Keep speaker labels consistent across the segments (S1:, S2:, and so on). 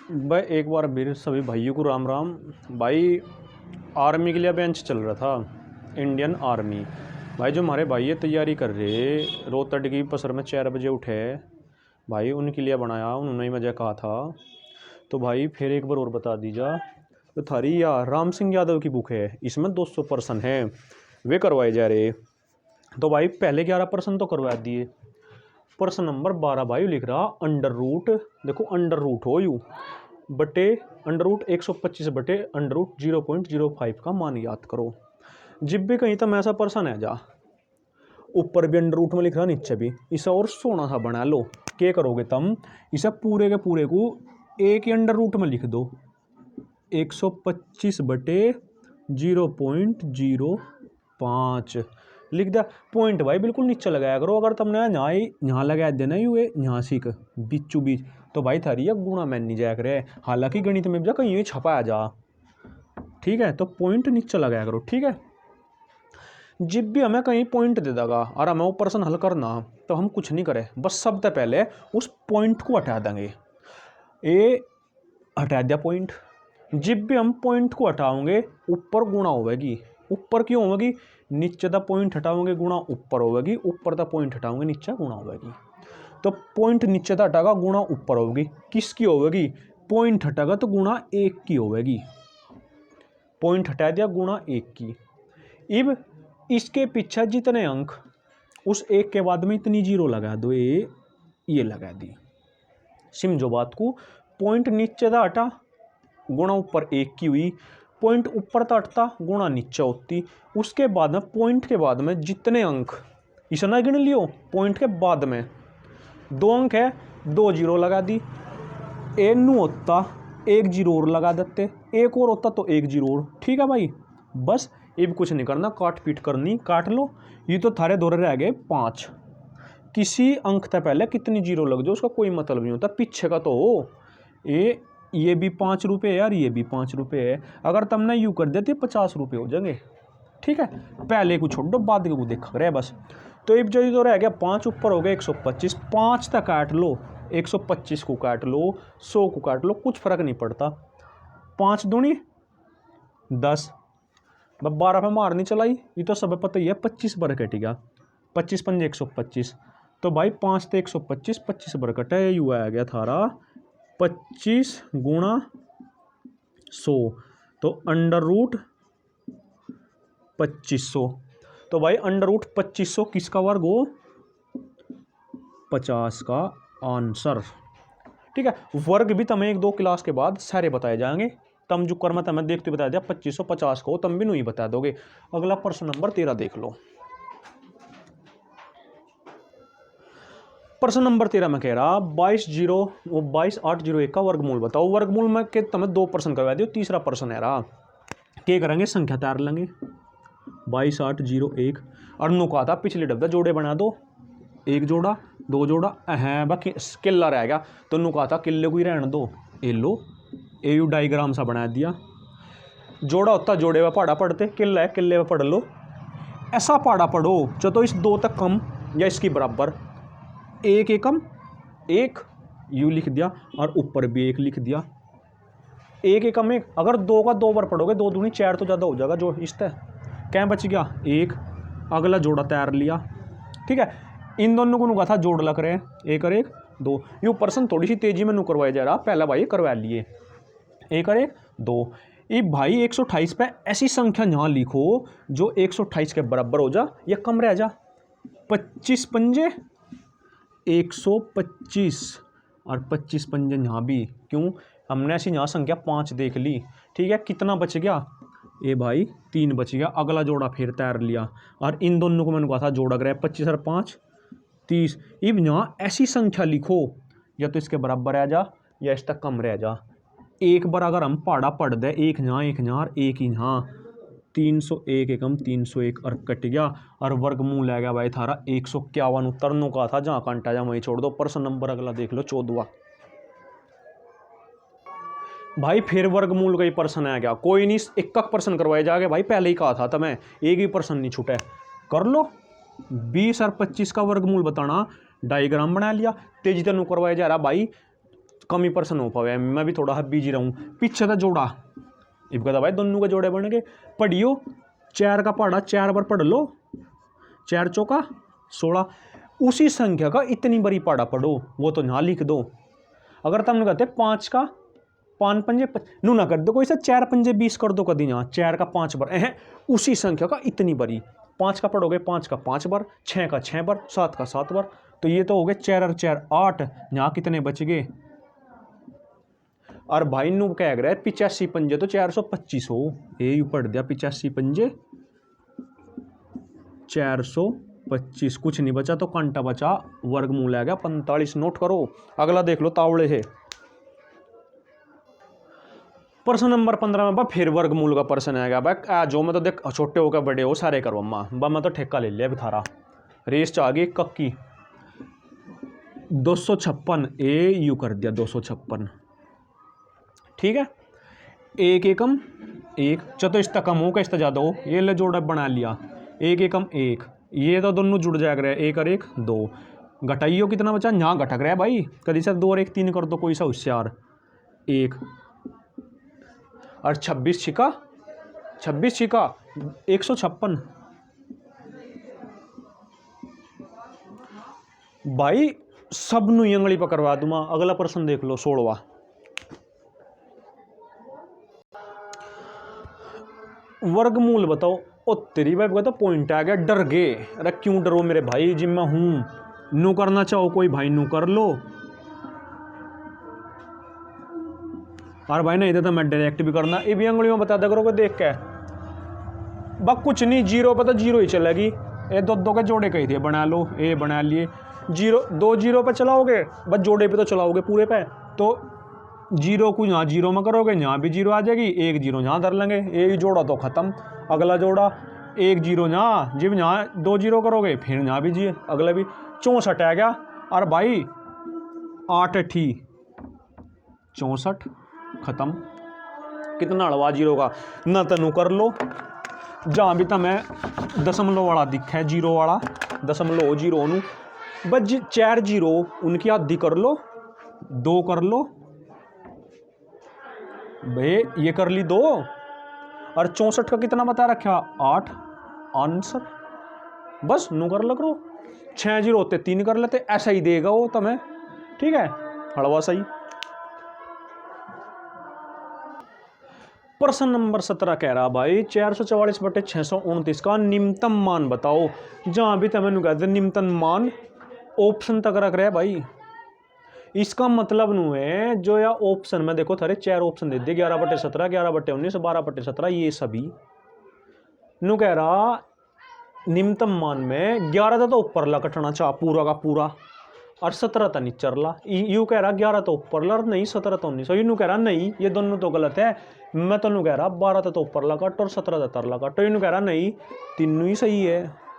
S1: भाई एक बार मेरे सभी भाइयों को राम राम। भाई आर्मी के लिए बेंच चल रहा था, इंडियन आर्मी। भाई जो हमारे भाई ये तैयारी कर रहे रोहतक की पसर में 4 बजे उठे भाई, उनके लिए बनाया, उन्होंने ही मुझे कहा था। तो भाई फिर एक बार और बता दीजा, तो थारी यार राम सिंह यादव की बुक है, इसमें 200 प्रश्न है, वे करवाए जा रहे। तो भाई पहले 11 प्रश्न तो करवा दिए। प्रश्न नंबर 12 भाई लिख रहा अंडर रूट, देखो अंडर रूट हो यू बटे अंडर रूट 125 बटे अंडर रूट 0.05 का मान याद करो। जब भी कहीं तक ऐसा प्रश्न है जा, ऊपर भी अंडर रूट में लिख रहा नीचे भी, इसे और सोना सा बना लो। क्या करोगे तुम, इसे पूरे के पूरे को एक ही अंडर रूट में लिख दो, 125 बटे 0.05 लिख दिया। पॉइंट भाई बिल्कुल नीचे लगाया करो, अगर तुमने यहाँ लगा देना ये यहाँ सीख बीचू बीच, तो भाई थारी ये गुणा मैन नहीं जाया करे। हालांकि गणित में भी कहीं छपाया जा, ठीक है, तो पॉइंट नीचे लगाया करो, ठीक है। जब भी हमें कहीं पॉइंट दे देगा और हमें वो प्रश्न हल करना, तो हम कुछ नहीं करें, बस सबसे पहले उस पॉइंट को हटा देंगे। ए हटा दिया पॉइंट। जब भी हम पॉइंट को हटाओगे ऊपर गुणा होगी। ऊपर क्यों होगी, नीचे दा पॉइंट हटाओगे गुणा ऊपर होगी, ऊपर दा पॉइंट हटाओगे नीचे गुणा होगी। तो पॉइंट नीचे दा हटागा गुणा ऊपर होगी, किसकी होगी, पॉइंट हटागा तो गुणा 1 की होगी। पॉइंट हटा दिया गुणा 1 की। अब इसके पीछे जितने अंक, उस 1 के बाद में इतनी जीरो लगा दो, ये लगा दी। समझो बात को, पॉइंट नीचे दा हटा गुणा ऊपर 1 की हुई, पॉइंट ऊपर था हटता गुणा नीचे होती। उसके बाद में पॉइंट के बाद में जितने अंक, इसे ना गिन लियो, पॉइंट के बाद में 2 अंक है, 2 जीरो लगा दी। ए नू होता 1 जीरो और लगा देते, एक और होता तो 1 जीरो और, ठीक है भाई। बस अब कुछ नहीं करना, काट पीट करनी, काट लो। ये तो थारे दौरे रह गए 5। किसी अंक से पहले कितनी जीरो लग जाए उसका कोई मतलब नहीं होता, पीछे का तो हो। ये भी 5 रुपये यार, ये भी 5 रुपये है, अगर तुमने यूँ कर देते 50 रुपये हो जाएंगे, ठीक है। पहले को छोड़ दो, बाद को देखा करे बस। तो अब जो तो रह गया 5, ऊपर हो गया 125, 5 तक काट लो, 125 को काट लो, 100 को काट लो, कुछ फर्क नहीं पड़ता। 5 दूनी 10, 12 पे मारनी चलाई, ये तो सब पता ही है, 25 बार कटेगा, 25 पंजे 125। तो भाई 5 से 125, 25 बार कटे, यू आ गया थारा 25 गुणा 100, तो अंडर रूट 2500। तो भाई अंडर रूट 2500 किसका वर्ग हो, 50 का आंसर, ठीक है। वर्ग भी तुम्हें 1-2 क्लास के बाद सारे बताए जाएंगे। तम जो कर्म तुम्हें देखते बता दिया 2550 को, तुम भी नहीं बता दोगे। अगला प्रश्न नंबर 13 देख लो। प्रश्न नंबर 13 में कह रहा 22801 का वर्गमूल बताओ। वर्गमूल में के तुम्हें 2 प्रश्न करवा दियो, तीसरा प्रश्न है रहा, क्या करेंगे, संख्या तैयार लेंगे 22801, और नु कहा था पिछले डब्बे जोड़े बना दो, 1 जोड़ा 2 जोड़ा है, बाकी किला रह गया, तो नु कहा था किले को ही रहने दो। ए लो, एयू डायग्राम सा बना दिया, जोड़ा होता जोड़े में पहाड़ा पढ़ते, किला है किले में पढ़ लो, ऐसा पहाड़ा पढ़ो चलो इस 2 तक कम या इसकी बराबर, 1 एकम 1 यू लिख दिया, और ऊपर भी 1 लिख दिया। 1 एकम 1, अगर 2 का 2 बार पढ़ोगे 2 दूनी 4 तो ज़्यादा हो जाएगा, जो इससे क्या बच गया 1, अगला जोड़ा तैयार लिया, ठीक है। इन दोनों को नुका था जोड़ लग रहे हैं, 1 और 1 2। ये प्रश्न थोड़ी सी तेजी में नु करवाया जा रहा, पहला भाई करवा लिए, 1 और 1 2। ये भाई 128 पे ऐसी संख्या यहाँ लिखो जो 128 के बराबर हो जा या कम रह जा। 25 पंजे 125, और 25 पंजे यहाँ भी, क्यों, हमने ऐसी यहाँ संख्या 5 देख ली, ठीक है। कितना बच गया, ये भाई 3 बच गया, अगला जोड़ा फिर तैयार लिया, और इन दोनों को मैंने कहा था जोड़ा करे, 25 और 5 30। अब यहाँ ऐसी संख्या लिखो या तो इसके बराबर रह जा या इस तक कम रह जा। एक बार अगर हम पहाड़ा पढ़ दे, 1 यहाँ 1 यहाँ और 1 यहाँ, 301 एकम 301 और कट गया, और वर्गमूल आ गया भाई थारा 151। उत्तर का था जहाँ कांटा जा वहीं छोड़ दो। प्रश्न नंबर अगला देख लो 14 भाई, फिर वर्गमूल का ही प्रश्न आ गया, कोई नहीं, एक प्रश्न करवाए जाएगा भाई, पहले ही कहा था तुम्हें, एक ही प्रश्न नहीं छूटे, कर लो। 20 और 25 का वर्गमूल बताना, डायग्राम बना लिया, तेजी तनु करवाया जा रहा भाई, कमी प्रश्न हो पावे, मैं भी थोड़ा बिजी रहूँ। पीछे था जोड़ा, इब कहता भाई दोनों के जोड़े बन गए। पढ़ियो 4 का पढ़ा 4 बार पढ़ लो, 4 चौका 16। उसी संख्या का इतनी बड़ी पढ़ा पढ़ो, वो तो यहाँ लिख दो। अगर तुमने कहते 5 का 5 पंजे नू ना कर दो कोई सा 4 पंजे 20 कर दो कदी यहाँ, 4 का 5 बार उसी संख्या का इतनी बड़ी। 5 का पढ़ोगे 5 का 5 बार, 6 का 6 बार, 7 का 7 बार। तो ये तो हो गए 4 और 4 8। यहाँ कितने बच गए? और भाई नू कह रहा है 85 पंजे तो 425 हो। ये यू पढ़ दिया 85 पंजे 425, कुछ नहीं बचा तो कांटा बचा, वर्गमूल आ गया 45। नोट करो। अगला देख लो तावड़े है। प्रश्न नंबर 15 में फिर वर्गमूल का प्रश्न आएगा। भाई जो मैं तो देख छोटे होकर बड़े हो सारे करो अम्मा मैं तो ठेका ले लिया अभी थारा। रेस आ गई कक्की 256, ए यू कर दिया 256। ठीक है, एक एकम एक, चतुष्टकम हो का ज़्यादा हो, ये ले जोड़ा बना लिया। एक एकम एक, ये तो दोनों जुड़ जाएगा, एक और एक 2। घटाइयो कितना बचा? यहाँ घटक रहा है भाई, कभी सर 2 और 1 3 कर दो, कोई सा होशियार। 1 और 26 छिका 156। भाई सब नु अंगली पकड़वा दूंगा। अगला प्रश्न देख लो 16वां। वर्गमूल बताओ। ओ तेरी भाई कहता पॉइंट आ गया, डर गए। अरे क्यों डरो मेरे भाई, जिम मैं हूं। नू करना चाहो कोई भाई नू कर लो, और भाई नहीं तो मैं डायरेक्ट भी करना। ये भी अंगुलियों में बता दे करो देख के। बस कुछ नहीं, 0 पे तो 0 ही चलेगी। ये 2 के जोड़े कही थे, बना लो, ये बना लिए। 2 0 पे चलाओगे, बस जोड़े पे तो चलाओगे पूरे पे। तो 0 को यहाँ 0 में करोगे, यहाँ भी 0 आ जाएगी, 1 0 यहाँ धर लेंगे, ये जोड़ा तो ख़त्म। अगला जोड़ा 1 0 यहाँ, जब यहाँ 2 0 करोगे फिर यहाँ भी 0, अगला भी 64 आ गया। और भाई 8 8 64 ख़त्म। कितना अड़वा 0 का ना तनु कर लो। जहाँ भी तुम्हें दशमलव वाला दिखा है, 0 वाला दशमलव 0 नू बस 4 0 उनकी आधी कर लो, 2 कर लो भाई, ये कर ली 2। और 64 का कितना बता रखा? 8 आंसर। बस नू कर लो करो। 6 0 होते 3 कर लेते, ऐसा ही देगा वो तुम्हें। ठीक है, हड़वा सही। प्रश्न नंबर 17 कह रहा भाई 444/629 का निम्नतम मान बताओ। जहां भी तुम्हें कहते निम्नतम मान ऑप्शन तक रख रहे हैं भाई। इसका मतलब नू है जो या ऑप्शन में देखो थारे 4 ऑप्शन दे दिए, 11/17, 11/19, 12/17, ये सभी नू कह रहा निम्नतम मान में 11 तो ऊपर ला कटना चाह पूरा का पूरा, और 17 तो नीचे ला। यू कह रहा 11 तो ऊपर ला, नहीं 17 तो 19। यू कह रहा नहीं, ये दोनों तो गलत है। मैं तो कह रहा 12 तो ऊपर ला कट और 17 तो तरला कट। तो यू कह रहा नहीं, तीनों ही सही है।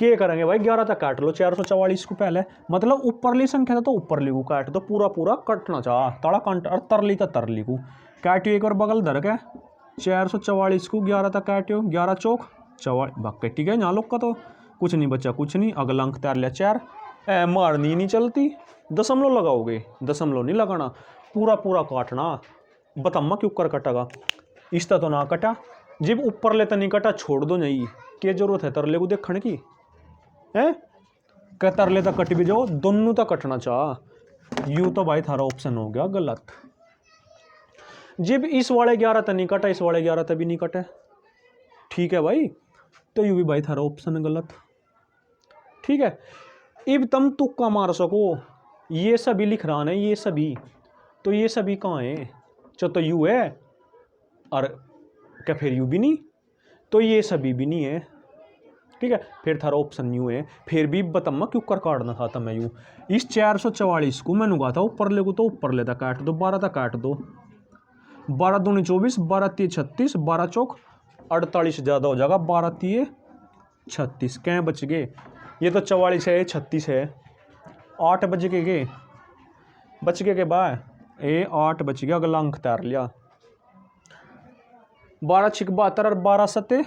S1: क्या करेंगे भाई, 11 तक काट लो 444 को पहले, मतलब ऊपरली संख्या था तो ऊपरली को काट दो, पूरा पूरा कटना चाह तड़ा कंट, और तरली तो तरली को काटियो। एक और बगल धर के 444 को 11 तक काटियो, 11 चौक 44 बाकी ठीक है। यहाँ लोग का तो कुछ नहीं बचा, कुछ नहीं। अगला अंक तैयार लिया 4। मारनी नहीं चलती, दशमलव लगाओगे, दशमलव नहीं लगाना, पूरा पूरा काटना। बतामा क्यों कर कटेगा, इसका तो ना कटा। जब ऊपर ले तो नहीं कटा, छोड़ दो नहीं, क्या जरूरत है तरले को देखने की है। क्या तरले तक कट भी जाओ, दोनों तक कटना चाह। यू तो भाई थारा ऑप्शन हो गया गलत। जब इस वाले 11 तक नहीं कटा, इस वाले 11 तक भी नहीं कटे, ठीक है भाई, तो यू भी भाई थारा ऑप्शन गलत। ठीक है, अब तुम तुक्का मार सको। ये सभी लिख रहा है, ये सभी, तो ये सभी कहाँ है? तो यू है, और क्या फिर यू भी नहीं, तो ये सभी भी नहीं है। ठीक है, फिर थारा ऑप्शन यू है। फिर भी बतामा क्यों कर काटना था मैं यू। इस 444 को मैंने कहा था ऊपर ले को, तो ऊपर लेता काट दो, 12 तक काट दो, 12 दूनी 24, 12 3 36, 12 चौक 48 ज़्यादा हो जाएगा, 12 3 36। क्या बच गए? ये तो 44 है, 36 है, 8 बच गए बच गए के बाद ये 8 बच गया। अगला अंक तैयार लिया 12 6 72 और 12 7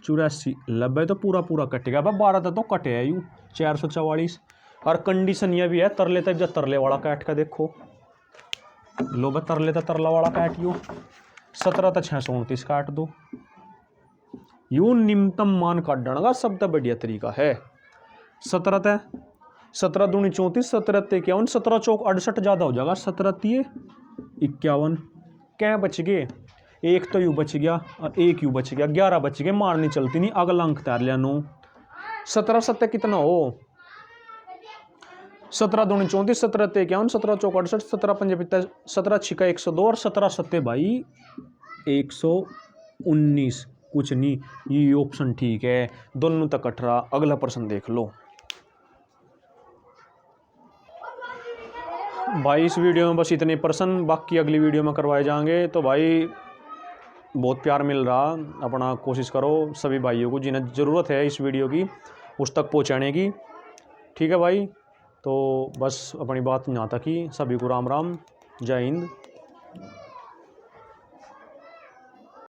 S1: 84 90, तो पूरा पूरा कटेगा। 12 तो कटे है यू 444। और कंडीशन ये भी है तरले तक जब तरले वाला काट का देखो लो बस तरले तक तरला वाला काट यो 17 तक 629 काट दो यूं निम्नतम मान काटने का सबसे बढ़िया तरीका है 17 तक 17 दूनी 34 17 51 17 चौक 68 ज़्यादा हो जाएगा 17 तिये 51 क्या बच गए एक तो यू बच गया और एक यू बच गया 11 बच गए मारनी चलती नहीं अगला अंक तैयार लिया 9 17 सत्ते कितना हो 17 दूनी 34 17 51 17 चौक 68 17 पंजे 17 छिका 102 और 17 सत्ते भाई 119 कुछ नहीं ये ऑप्शन ठीक है दोनों तक 18 अगला प्रश्न देख लो भाई। इस वीडियो में बस इतने प्रश्न बाकी अगली वीडियो में करवाए जाएंगे। तो भाई बहुत प्यार मिल रहा अपना कोशिश करो सभी भाइयों को जिन्हें ज़रूरत है इस वीडियो की उस तक पहुंचाने की ठीक है भाई। तो बस अपनी बात यहाँ तक ही सभी को राम राम जय हिंद।